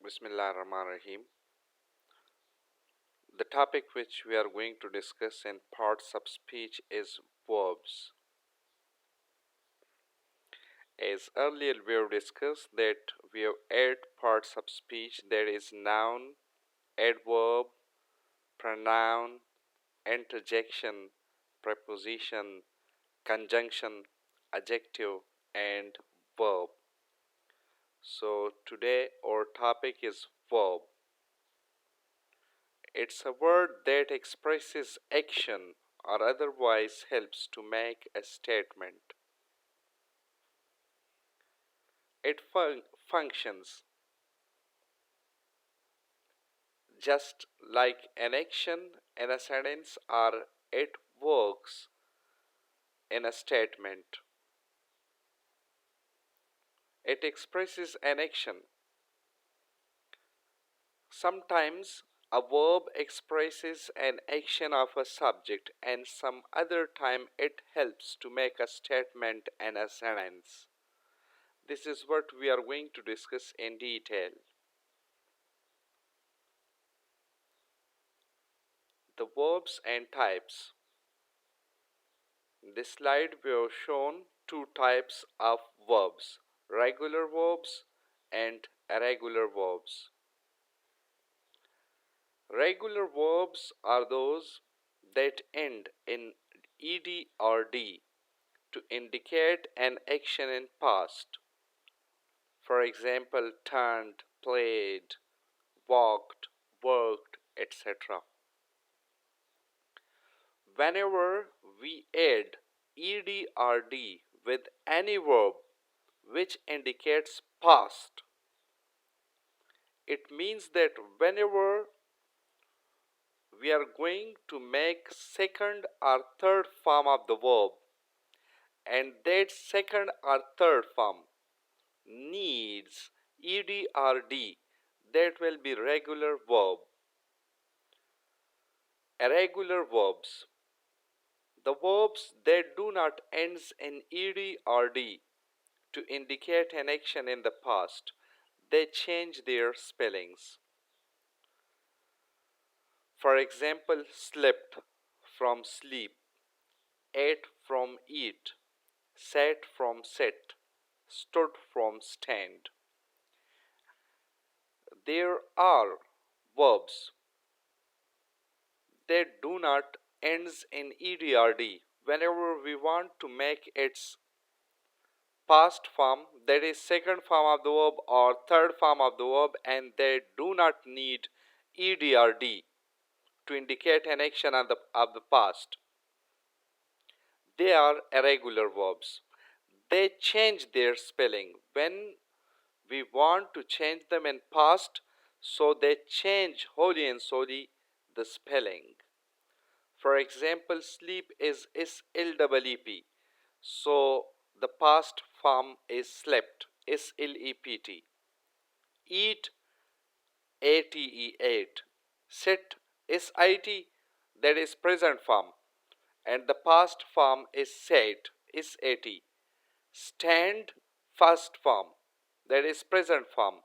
Bismillahirrahmanirrahim. The topic which we are going to discuss in parts of speech is verbs. As earlier we have discussed that we have 8 parts of speech, that is noun, adverb, pronoun, interjection, preposition, conjunction, adjective, and verb. So today our topic is verb. It's a word that expresses action or otherwise helps to make a statement. It functions just like an action in a sentence, or it works in a statement. It expresses an action. Sometimes a verb expresses an action of a subject, and some other time it helps to make a statement in a sentence. This is what we are going to discuss in detail. The verbs and types. In this slide we have shown 2 types of verbs: regular verbs and irregular verbs. Regular verbs are those that end in ed or d to indicate an action in past. For example, turned, played, walked, worked, etc. Whenever we add ed or d with any verb which indicates past, it means that whenever we are going to make second or third form of the verb, and that second or third form needs ed or d, that will be regular verb. Irregular verbs, the verbs that do not ends in ed or d to indicate an action in the past, they change their spellings. For example, slept from sleep, ate from eat, sat from sit, stood from stand. There are verbs that do not ends in ed or d. Whenever we want to make its past form, that is second form of the verb or third form of the verb, and they do not need ed or d to indicate an action of the past, they are irregular verbs. They change their spelling when we want to change them in past, so they change wholly and solely the spelling. For example, sleep is sleep, so the past form is slept, slept. Eat, ate, ate. Sit, sit, that is present form, and the past form is sat, sat. Stand, first form, that is present form,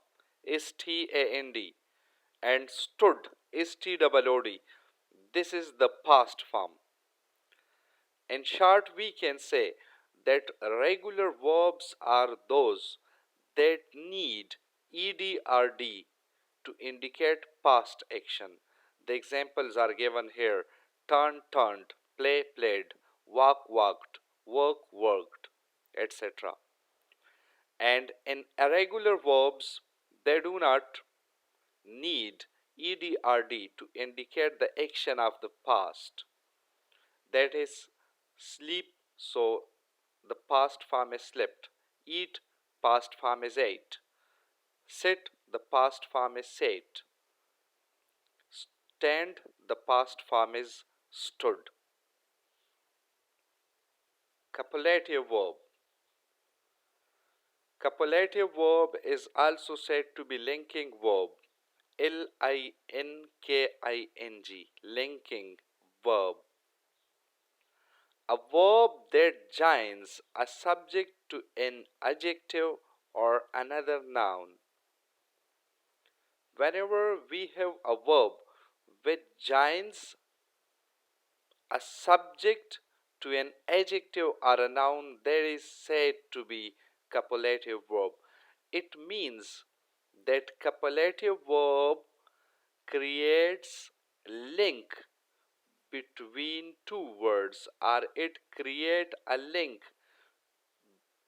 stand, and stood, stood. This is the past form. In short, we can say that regular verbs are those that need ed or d to indicate past action. The examples are given here: turn, turned, play, played, walk, walked, work, worked, etc. And in irregular verbs, they do not need ed or d to indicate the action of the past. That is, sleep, so the past form is slept. Eat, past form is ate. Sit, the past form is sat. Stand, the past form is stood. Compilative verb. Compilative verb is also said to be linking verb. linking, linking verb. A verb that joins a subject to an adjective or another noun. Whenever we have a verb which joins a subject to an adjective or a noun, that is said to be copulative verb. It means that copulative verb creates link between two words, or it create a link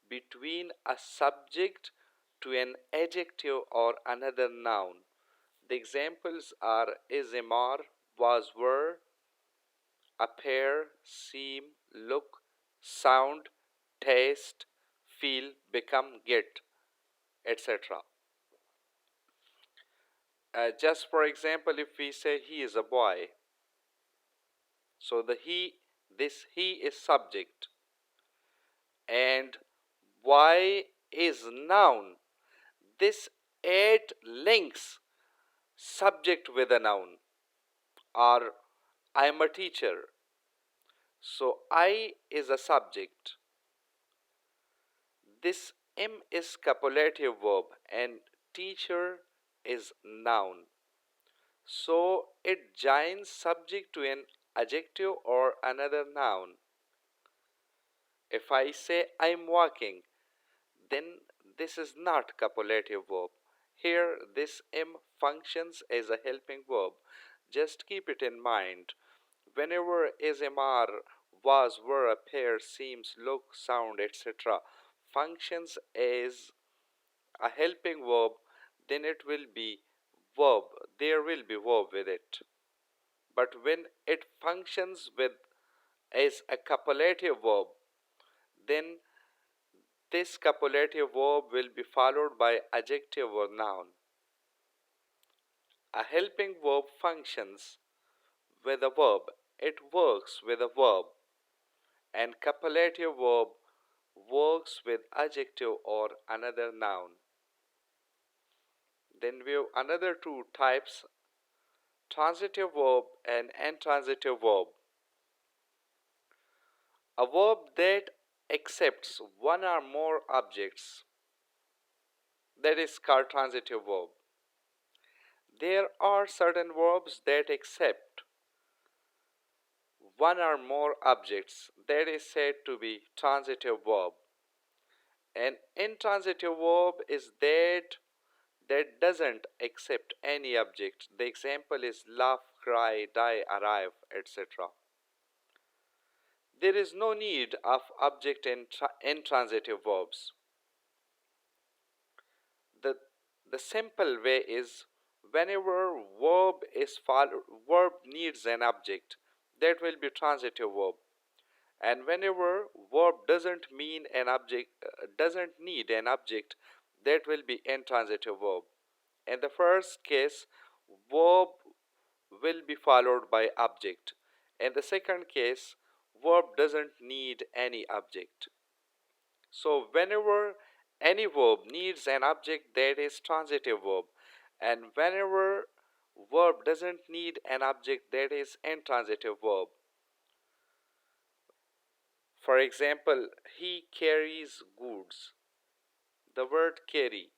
between a subject to an adjective or another noun. The examples are is, are, was, were, appear, seem, look, sound, taste, feel, become, get, etc. Just for example, if we say he is a boy, so this he is subject, and boy is noun. This eight links subject with a noun, or I am a teacher. So I is a subject. This am is copulative verb and teacher is noun. So it joins subject to an adjective or another noun. If I say I'm walking, then this is not copulative verb. Here this am functions as a helping verb. Just keep it in mind. Whenever is, are, was, were, appear, seems, look, sound, etc. functions as a helping verb, then it will be verb. There will be verb with it. But when it functions with as a copulative verb, then this copulative verb will be followed by adjective or noun. A helping verb functions with a verb. It works with a verb. And copulative verb works with adjective or another noun. Then we have another two types, transitive verb and intransitive verb. A verb that accepts one or more objects, that is called transitive verb. There are certain verbs that accept one or more objects, that is said to be transitive verb. An intransitive verb is that doesn't accept any object. The example is laugh, cry, die, arrive, etc. There is no need of object in intransitive verbs. The, the simple way is whenever verb needs an object, that will be transitive verb. And whenever verb doesn't need an object, that will be intransitive verb. In the first case, verb will be followed by object. In the second case, verb doesn't need any object. So whenever any verb needs an object, that is transitive verb. And whenever verb doesn't need an object, that is intransitive verb. For example, he carries goods. The word carry,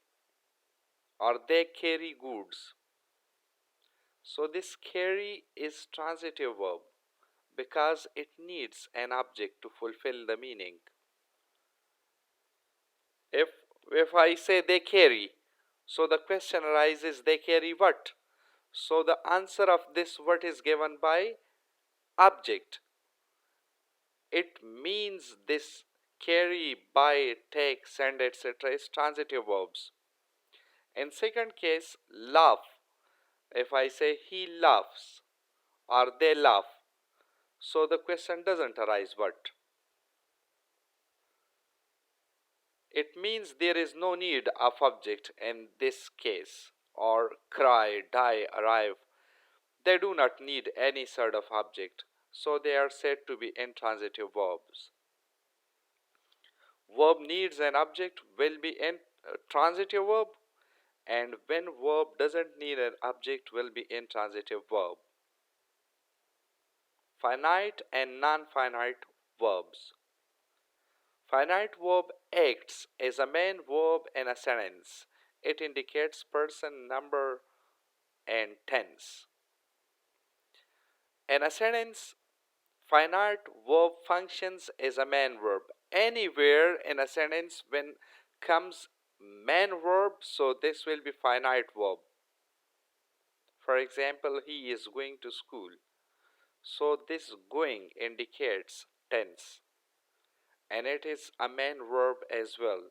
or they carry goods. So this carry is transitive verb because it needs an object to fulfill the meaning. If if I say they carry, so the question arises, they carry what? So the answer of this what is given by object. It means this carry, buy, take, send, etc. is transitive verbs. In second case, laugh. If I say he laughs or they laugh, so the question doesn't arise what? It means there is no need of object in this case. Or cry, die, arrive. They do not need any sort of object, so they are said to be intransitive verbs. Verb needs an object will be in transitive verb, and when verb doesn't need an object will be intransitive verb. Finite and non-finite verbs. Finite verb acts as a main verb in a sentence. It indicates person, number, and tense. In a sentence, finite verb functions as a main verb. Anywhere in a sentence when comes main verb, so this will be finite verb. For example, he is going to school. So this going indicates tense and it is a main verb as well.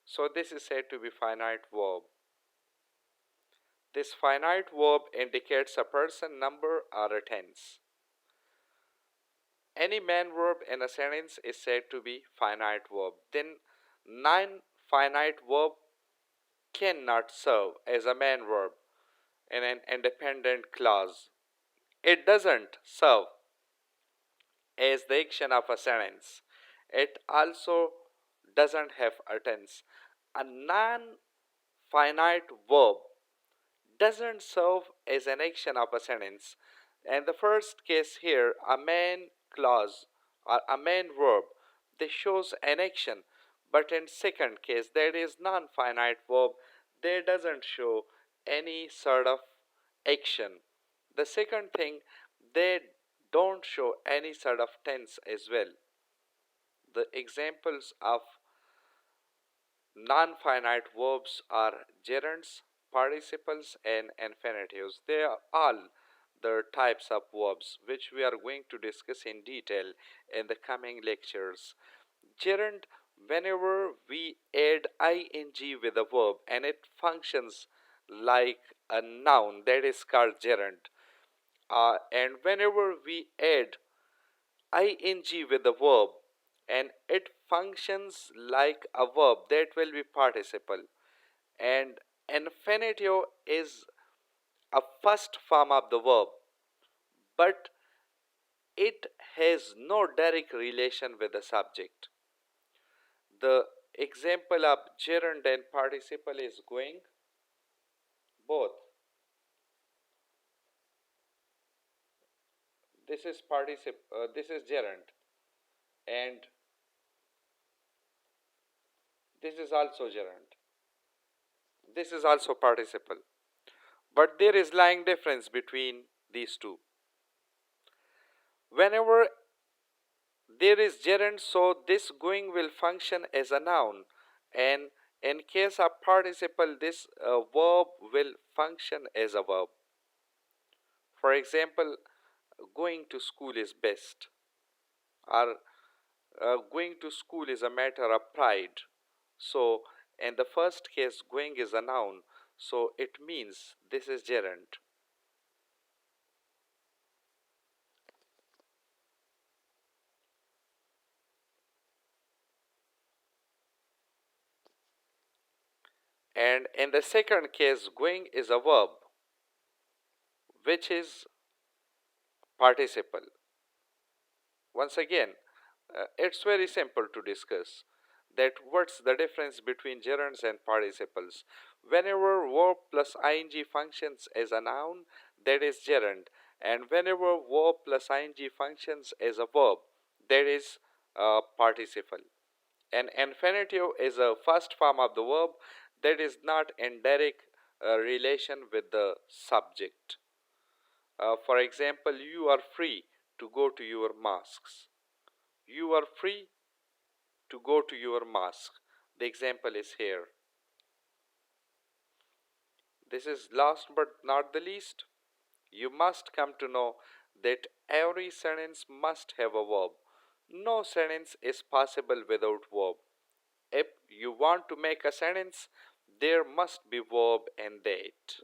So this is said to be finite verb. This finite verb indicates a person, number, or a tense. Any main verb in a sentence is said to be finite verb. Then non-finite verb cannot serve as a main verb in an independent clause. It doesn't serve as the action of a sentence. It also doesn't have a tense. A non-finite verb doesn't serve as an action of a sentence. And the first case here, a main clause or a main verb, this shows an action. But in second case, there is non-finite verb, there doesn't show any sort of action. The second thing, they don't show any sort of tense as well. The examples of non-finite verbs are gerunds, participles, and infinitives. They are all the types of verbs which we are going to discuss in detail in the coming lectures. Gerund, whenever we add ing with a verb and it functions like a noun, that is called gerund. And whenever we add ing with the verb and it functions like a verb, that will be participle. And infinitive is a first form of the verb, but it has no direct relation with the subject. The example of gerund and participle is going, both. This is gerund and this is also gerund. This is also participle. But there is lying difference between these two. Whenever there is gerund, so this going will function as a noun, and in case of participle, this verb will function as a verb. For example, going to school is best, or going to school is a matter of pride. So, in the first case, going is a noun, so it means this is gerund. And in the second case, going is a verb, which is participle. Once again, it's very simple to discuss that what's the difference between gerunds and participles. Whenever verb plus ing functions as a noun, that is gerund, and whenever verb plus ing functions as a verb, that is a participle. And infinitive is a first form of the verb that is not in direct relation with the subject. For example, you are free to go to your mosques. You are free to go to your mosque. The example is here. This is last but not the least. You must come to know that every sentence must have a verb. No sentence is possible without verb. If you want to make a sentence, there must be verb in that.